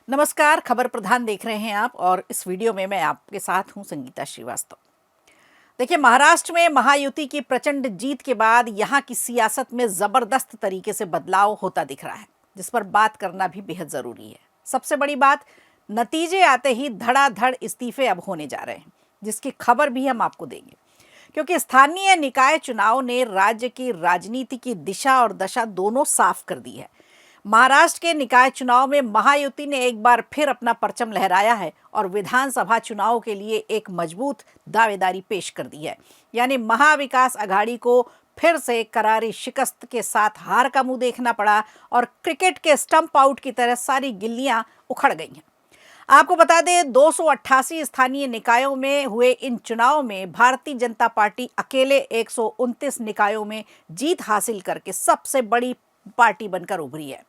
नमस्कार, खबर प्रधान देख रहे हैं आप और इस वीडियो में मैं आपके साथ हूं संगीता श्रीवास्तव। देखिए, महाराष्ट्र में महायुति की प्रचंड जीत के बाद यहां की सियासत में जबरदस्त तरीके से बदलाव होता दिख रहा है, जिस पर बात करना भी बेहद जरूरी है। सबसे बड़ी बात, नतीजे आते ही धड़ाधड़ इस्तीफे अब होने जा रहे हैं, जिसकी खबर भी हम आपको देंगे, क्योंकि स्थानीय निकाय चुनाव ने राज्य की राजनीति की दिशा और दशा दोनों साफ कर दी है। महाराष्ट्र के निकाय चुनाव में महायुति ने एक बार फिर अपना परचम लहराया है और विधानसभा चुनाव के लिए एक मजबूत दावेदारी पेश कर दी है। यानी महाविकास आघाड़ी को फिर से करारी शिकस्त के साथ हार का मुंह देखना पड़ा और क्रिकेट के स्टंप आउट की तरह सारी गिल्लियां उखड़ गई हैं। आपको बता दें, 288 स्थानीय निकायों में हुए इन चुनाव में भारतीय जनता पार्टी अकेले 129 निकायों में जीत हासिल करके सबसे बड़ी पार्टी बनकर उभरी है।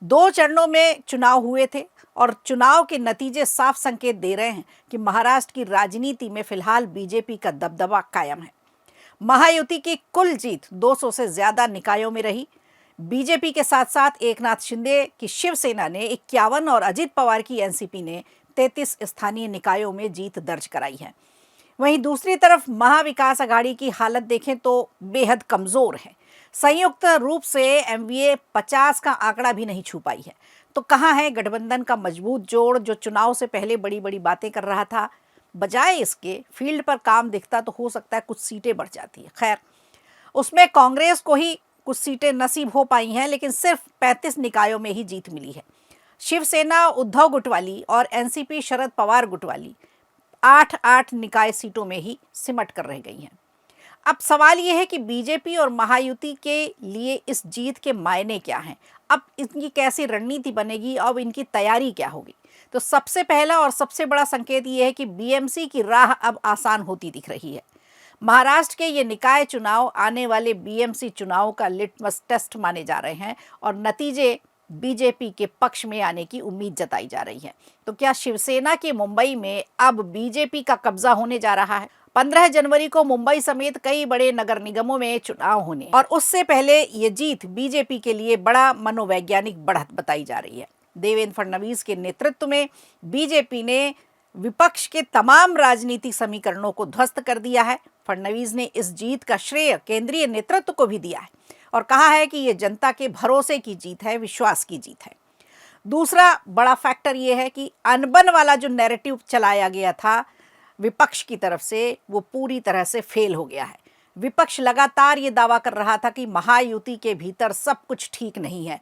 2 चरणों में चुनाव हुए थे और चुनाव के नतीजे साफ संकेत दे रहे हैं कि महाराष्ट्र की राजनीति में फिलहाल बीजेपी का दबदबा कायम है। महायुति की कुल जीत 200 से ज्यादा निकायों में रही। बीजेपी के साथ साथ एकनाथ शिंदे की शिवसेना ने 51 और अजित पवार की एनसीपी ने 33 स्थानीय निकायों में जीत दर्ज कराई है। वहीं दूसरी तरफ महाविकास आघाड़ी की हालत देखें तो बेहद कमजोर है। संयुक्त रूप से एमवीए 50 का आंकड़ा भी नहीं छू पाई है। तो कहां है गठबंधन का मजबूत जोड़, जो चुनाव से पहले बड़ी बड़ी बातें कर रहा था? बजाय इसके फील्ड पर काम दिखता तो हो सकता है कुछ सीटें बढ़ जाती है। खैर, उसमें कांग्रेस को ही कुछ सीटें नसीब हो पाई हैं, लेकिन सिर्फ 35 निकायों में ही जीत मिली है। शिवसेना उद्धव गुटवाली और एनसीपी शरद पवार गुटवाली 8-8 निकाय सीटों में ही सिमट कर रह गई हैं। अब सवाल यह है कि बीजेपी और महायुति के लिए इस जीत के मायने क्या हैं? अब इनकी कैसी रणनीति बनेगी? अब इनकी तैयारी क्या होगी? तो सबसे पहला और सबसे बड़ा संकेत यह है कि बीएमसी की राह अब आसान होती दिख रही है। महाराष्ट्र के ये निकाय चुनाव आने वाले बीएमसी चुनाव का लिटमस टेस्ट माने जा रहे हैं और नतीजे बीजेपी के पक्ष में आने की उम्मीद जताई जा रही है। तो क्या शिवसेना के मुंबई में अब बीजेपी का कब्जा होने जा रहा है? 15 जनवरी को मुंबई समेत कई बड़े नगर निगमों में चुनाव होने और उससे पहले ये जीत बीजेपी के लिए बड़ा मनोवैज्ञानिक बढ़त बताई जा रही है। देवेंद्र फडणवीस के नेतृत्व में बीजेपी ने विपक्ष के तमाम राजनीतिक समीकरणों को ध्वस्त कर दिया है। फडणवीस ने इस जीत का श्रेय केंद्रीय नेतृत्व को भी दिया है और कहा है कि ये जनता के भरोसे की जीत है, विश्वास की जीत है। दूसरा बड़ा फैक्टर ये है कि अनबन वाला जो नैरेटिव चलाया गया था विपक्ष की तरफ से, वो पूरी तरह से फेल हो गया है। विपक्ष लगातार ये दावा कर रहा था कि महायुति के भीतर सब कुछ ठीक नहीं है।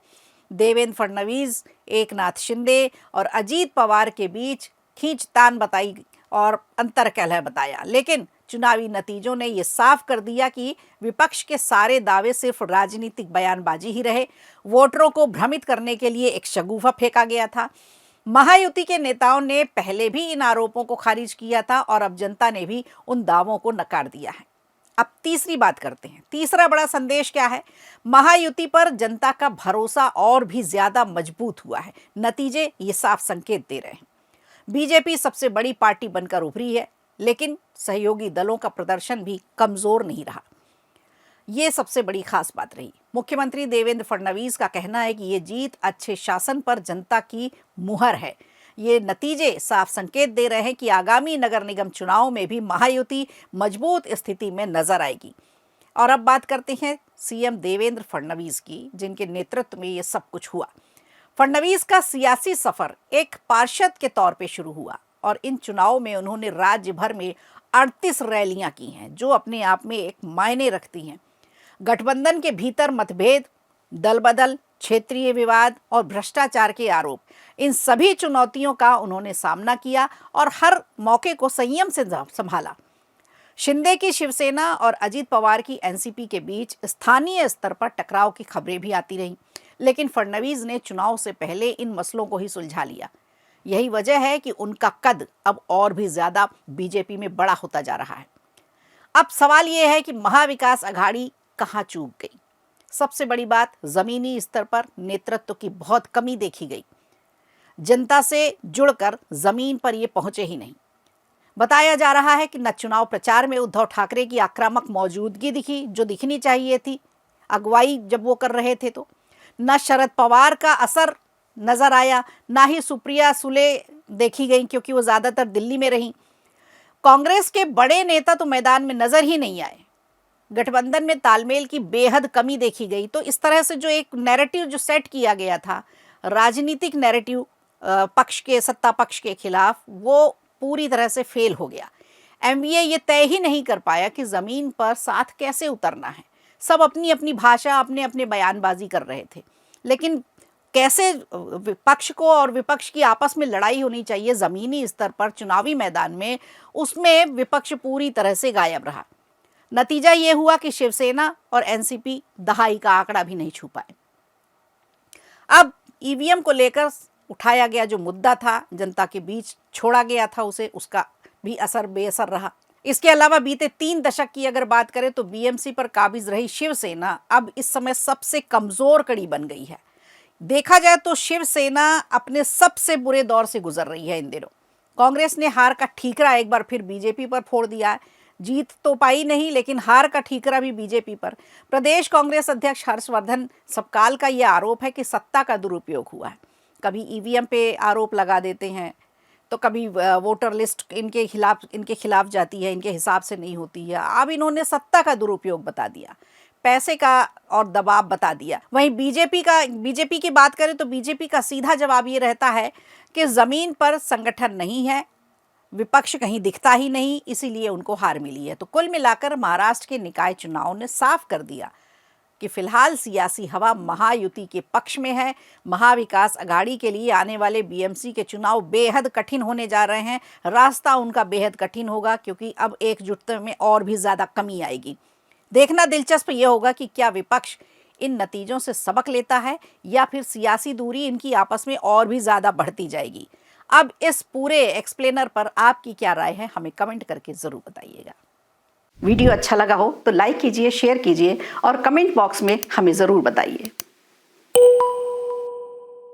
देवेंद्र फडणवीस, एकनाथ शिंदे और अजीत पवार के बीच खींचतान बताई और अंतर्कलह बताया, लेकिन चुनावी नतीजों ने ये साफ कर दिया कि विपक्ष के सारे दावे सिर्फ राजनीतिक बयानबाजी ही रहे। वोटरों को भ्रमित करने के लिए एक शगुफा फेंका गया था। महायुति के नेताओं ने पहले भी इन आरोपों को खारिज किया था और अब जनता ने भी उन दावों को नकार दिया है। अब तीसरी बात करते हैं। तीसरा बड़ा संदेश क्या है? महायुति पर जनता का भरोसा और भी ज्यादा मजबूत हुआ है। नतीजे ये साफ संकेत दे रहे हैं। बीजेपी सबसे बड़ी पार्टी बनकर उभरी है, लेकिन सहयोगी दलों का प्रदर्शन भी कमजोर नहीं रहा। ये सबसे बड़ी खास बात रही। मुख्यमंत्री देवेंद्र फडणवीस का कहना है कि ये जीत अच्छे शासन पर जनता की मुहर है। ये नतीजे साफ संकेत दे रहे हैं कि आगामी नगर निगम चुनाव में भी महायुति मजबूत स्थिति में नजर आएगी। और अब बात करते हैं सीएम देवेंद्र फडणवीस की, जिनके नेतृत्व में ये सब कुछ हुआ। फडणवीस का सियासी सफर एक पार्षद के तौर पे शुरू हुआ और इन चुनावों में उन्होंने राज्य भर में 38 रैलियां की हैं, जो अपने आप में एक मायने रखती हैं। गठबंधन के भीतर मतभेद, दल बदल, क्षेत्रीय विवाद और भ्रष्टाचार के आरोप, इन सभी चुनौतियों का उन्होंने सामना किया और हर मौके को संयम से संभाला। शिंदे की शिवसेना और अजीत पवार की एनसीपी के बीच स्थानीय स्तर पर टकराव की खबरें भी आती रहीं, लेकिन फडणवीस ने चुनाव से पहले इन मसलों को ही सुलझा लिया। यही वजह है कि उनका कद अब और भी ज्यादा बीजेपी में बड़ा होता जा रहा है। अब सवाल यह है कि महाविकास आघाड़ी कहां चूक गई? सबसे बड़ी बात, जमीनी स्तर पर नेतृत्व की बहुत कमी देखी गई। जनता से जुड़कर जमीन पर ये पहुंचे ही नहीं। बताया जा रहा है कि न चुनाव प्रचार में उद्धव ठाकरे की आक्रामक मौजूदगी दिखी, जो दिखनी चाहिए थी अगुवाई जब वो कर रहे थे, तो न शरद पवार का असर नजर आया, ना ही सुप्रिया सुले देखी गई क्योंकि वो ज्यादातर दिल्ली में रहीं। कांग्रेस के बड़े नेता तो मैदान में नजर ही नहीं आए। गठबंधन में तालमेल की बेहद कमी देखी गई। तो इस तरह से जो एक नैरेटिव जो सेट किया गया था, राजनीतिक नैरेटिव पक्ष के, सत्ता पक्ष के खिलाफ, वो पूरी तरह से फेल हो गया। एमवीए ये तय ही नहीं कर पाया कि जमीन पर साथ कैसे उतरना है। सब अपनी अपनी भाषा, अपने अपने बयानबाजी कर रहे थे, लेकिन कैसे विपक्ष को और विपक्ष की आपस में लड़ाई होनी चाहिए जमीनी स्तर पर, चुनावी मैदान में, उसमें विपक्ष पूरी तरह से गायब रहा। नतीजा ये हुआ कि शिवसेना और एनसीपी दहाई का आंकड़ा भी नहीं छू पाए। अब ईवीएम को लेकर उठाया गया जो मुद्दा था, जनता के बीच छोड़ा गया था उसे, उसका भी असर बेअसर रहा। इसके अलावा बीते 3 दशक की अगर बात करें तो बीएमसी पर काबिज रही शिवसेना अब इस समय सबसे कमजोर कड़ी बन गई है। देखा जाए तो शिवसेना अपने सबसे बुरे दौर से गुजर रही है इन दिनों। कांग्रेस ने हार का ठीकरा एक बार फिर बीजेपी पर फोड़ दिया है। जीत तो पाई नहीं, लेकिन हार का ठीकरा भी बीजेपी पर। प्रदेश कांग्रेस अध्यक्ष हर्षवर्धन सबकाल का यह आरोप है कि सत्ता का दुरुपयोग हुआ है। कभी ईवीएम पे आरोप लगा देते हैं, तो कभी वोटर लिस्ट इनके खिलाफ जाती है, इनके हिसाब से नहीं होती है। अब इन्होंने सत्ता का दुरुपयोग बता दिया, पैसे का और दबाव बता दिया। वहीं बीजेपी की बात करें तो बीजेपी का सीधा जवाब ये रहता है कि जमीन पर संगठन नहीं है, विपक्ष कहीं दिखता ही नहीं, इसीलिए उनको हार मिली है। तो कुल मिलाकर महाराष्ट्र के निकाय चुनाव ने साफ कर दिया कि फिलहाल सियासी हवा महायुति के पक्ष में है। महाविकास अघाड़ी के लिए आने वाले बीएमसी के चुनाव बेहद कठिन होने जा रहे हैं। रास्ता उनका बेहद कठिन होगा, क्योंकि अब एकजुटता में और भी ज्यादा कमी आएगी। देखना दिलचस्प यह होगा कि क्या विपक्ष इन नतीजों से सबक लेता है या फिर सियासी दूरी इनकी आपस में और भी ज्यादा बढ़ती जाएगी। अब इस पूरे एक्सप्लेनर पर आपकी क्या राय है, हमें कमेंट करके जरूर बताइएगा। वीडियो अच्छा लगा हो तो लाइक कीजिए, शेयर कीजिए और कमेंट बॉक्स में हमें जरूर बताइए।